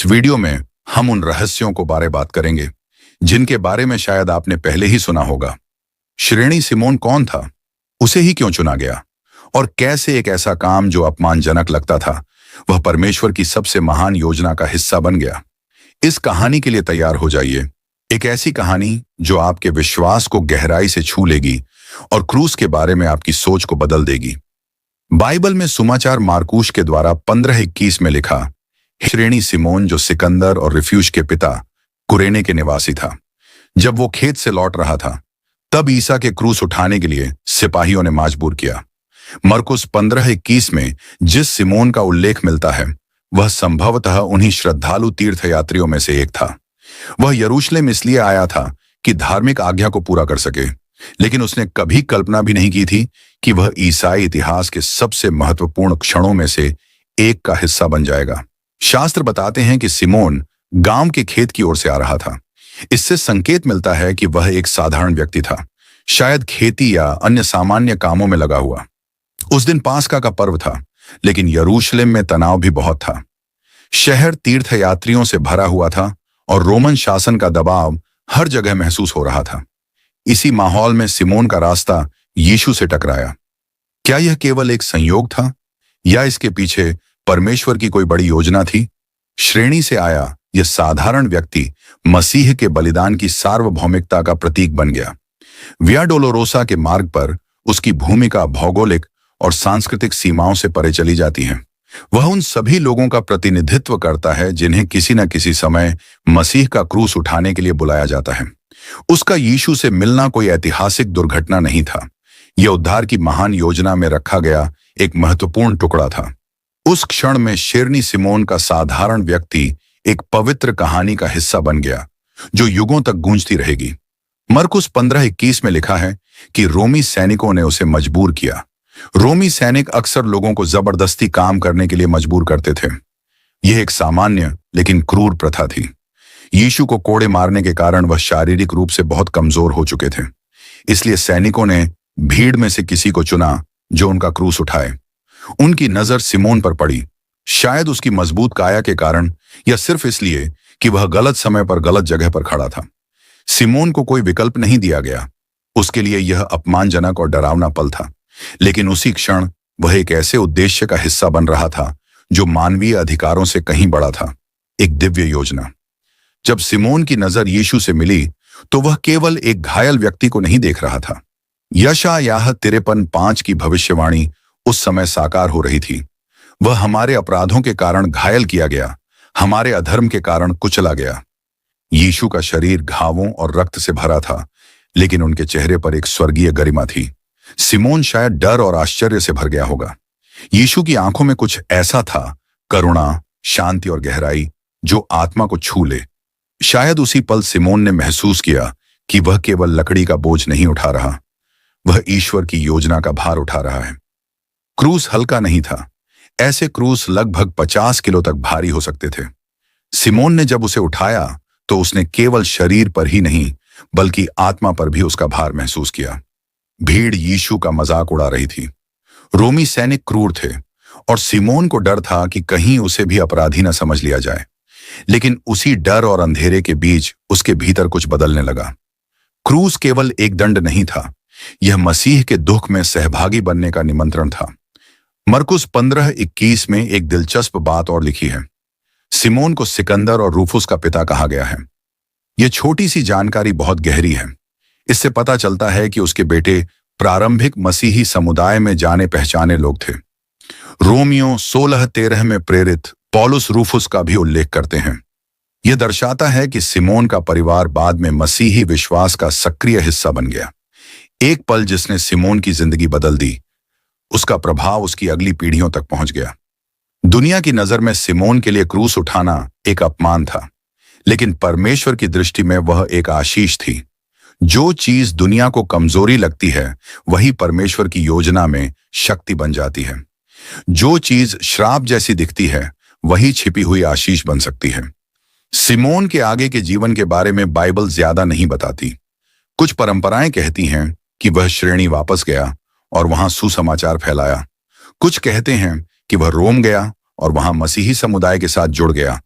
Video में हम उन रहस्यों को बारे बात करेंगे जिनके बारे में शायद आपने पहले ही सुना होगा। श्रेणी सिमोन कौन था, उसे ही क्यों चुना गया, और कैसे एक ऐसा काम जो अपमानजनक लगता था वह परमेश्वर की सबसे महान योजना का हिस्सा बन गया। इस कहानी के लिए तैयार हो जाइए। एक ऐसी कहानी जो आपके विश्वास को गहराई से छू लेगी और क्रूस के बारे में आपकी सोच को बदल देगी। बाइबल में सुमाचार मार्कुस के द्वारा 15:21 में लिखा, श्रेणी सिमोन जो सिकंदर और रिफ्यूज के पिता कुरेने के निवासी था, जब वो खेत से लौट रहा था तब ईसा के क्रूस उठाने के लिए सिपाहियों ने मजबूर किया। मरकुस 15:21 में जिस सिमोन का उल्लेख मिलता है वह संभवतः उन्हीं श्रद्धालु तीर्थयात्रियों में से एक था। वह यरूशलेम इसलिए आया था कि धार्मिक आज्ञा को पूरा कर सके, लेकिन उसने कभी कल्पना भी नहीं की थी कि वह ईसाई इतिहास के सबसे महत्वपूर्ण क्षणों में से एक का हिस्सा बन जाएगा। शास्त्र बताते हैं कि सिमोन गांव के खेत की ओर से आ रहा था। इससे संकेत मिलता है कि वह एक साधारण व्यक्ति था, शायद खेती या अन्य सामान्य कामों में लगा हुआ। उस दिन पास्का का पर्व था, लेकिन यरूशलेम में तनाव भी बहुत था। शहर तीर्थयात्रियों से भरा हुआ था और रोमन शासन का दबाव हर जगह महसूस हो रहा था। इसी माहौल में सिमोन का रास्ता यीशु से टकराया। क्या यह केवल एक संयोग था या इसके पीछे परमेश्वर की कोई बड़ी योजना थी? श्रेणी से आया यह साधारण व्यक्ति मसीह के बलिदान की सार्वभौमिकता का प्रतीक बन गया। विया डोलोरोसा के मार्ग पर उसकी भूमिका भौगोलिक और सांस्कृतिक सीमाओं से परे चली जाती है। वह उन सभी लोगों का प्रतिनिधित्व करता है जिन्हें किसी न किसी समय मसीह का क्रूस उठाने के लिए बुलाया जाता है। उसका यीशु से मिलना कोई ऐतिहासिक दुर्घटना नहीं था, यह उद्धार की महान योजना में रखा गया एक महत्वपूर्ण टुकड़ा था। उस क्षण में श्रेणी सिमोन का साधारण व्यक्ति एक पवित्र कहानी का हिस्सा बन गया जो युगों तक गूंजती रहेगी। मरकुस 15:21 में लिखा है कि रोमी सैनिकों ने उसे मजबूर किया। रोमी सैनिक अक्सर लोगों को जबरदस्ती काम करने के लिए मजबूर करते थे। यह एक सामान्य लेकिन क्रूर प्रथा थी। यीशु को कोड़े मारने के कारण वह शारीरिक रूप से बहुत कमजोर हो चुके थे, इसलिए सैनिकों ने भीड़ में से किसी को चुना जो उनका क्रूस उठाए। उनकी नजर सिमोन पर पड़ी, शायद उसकी मजबूत काया के कारण या सिर्फ इसलिए कि वह गलत समय पर गलत जगह पर खड़ा था। सिमोन को कोई विकल्प नहीं दिया गया। उसके लिए यह अपमानजनक और डरावना पल था, लेकिन उसी क्षण वह एक ऐसे उद्देश्य का हिस्सा बन रहा था जो मानवीय अधिकारों से कहीं बड़ा था, एक दिव्य योजना। जब सिमोन की नजर यीशु से मिली तो वह केवल एक घायल व्यक्ति को नहीं देख रहा था। यशायाह 53:5 की भविष्यवाणी उस समय साकार हो रही थी। वह हमारे अपराधों के कारण घायल किया गया, हमारे अधर्म के कारण कुचला गया। यीशु का शरीर घावों और रक्त से भरा था, लेकिन उनके चेहरे पर एक स्वर्गीय गरिमा थी। सिमोन शायद डर और आश्चर्य से भर गया होगा। यीशु की आंखों में कुछ ऐसा था, करुणा, शांति और गहराई, जो आत्मा को छू ले। शायद उसी पल सिमोन ने महसूस किया कि वह केवल लकड़ी का बोझ नहीं उठा रहा, वह ईश्वर की योजना का भार उठा रहा है। क्रूस हल्का नहीं था। ऐसे क्रूस लगभग 50 किलो तक भारी हो सकते थे। सिमोन ने जब उसे उठाया तो उसने केवल शरीर पर ही नहीं बल्कि आत्मा पर भी उसका भार महसूस किया। भीड़ यीशु का मजाक उड़ा रही थी। रोमी सैनिक क्रूर थे और सिमोन को डर था कि कहीं उसे भी अपराधी न समझ लिया जाए। लेकिन उसी डर और अंधेरे के बीच उसके भीतर कुछ बदलने लगा। क्रूस केवल एक दंड नहीं था, यह मसीह के दुख में सहभागी बनने का निमंत्रण था। मरकुस 15:21 में एक दिलचस्प बात और लिखी है। सिमोन को सिकंदर और रूफुस का पिता कहा गया है। यह छोटी सी जानकारी बहुत गहरी है। इससे पता चलता है कि उसके बेटे प्रारंभिक मसीही समुदाय में जाने पहचाने लोग थे। रोमियो 16:13 में प्रेरित पौलुस रूफुस का भी उल्लेख करते हैं। यह दर्शाता है कि सिमोन का परिवार बाद में मसीही विश्वास का सक्रिय हिस्सा बन गया। एक पल जिसने सिमोन की जिंदगी बदल दी, उसका प्रभाव उसकी अगली पीढ़ियों तक पहुंच गया। दुनिया की नजर में सिमोन के लिए क्रूस उठाना एक अपमान था, लेकिन परमेश्वर की दृष्टि में वह एक आशीष थी। जो चीज दुनिया को कमजोरी लगती है वही परमेश्वर की योजना में शक्ति बन जाती है। जो चीज श्राप जैसी दिखती है वही छिपी हुई आशीष बन सकती है। सिमोन के आगे के जीवन के बारे में बाइबल ज्यादा नहीं बताती। कुछ परंपराएं कहती हैं कि वह श्रेणी वापस गया और वहां सुसमाचार फैलाया। कुछ कहते हैं कि वह रोम गया और वहां मसीही समुदाय के साथ जुड़ गया।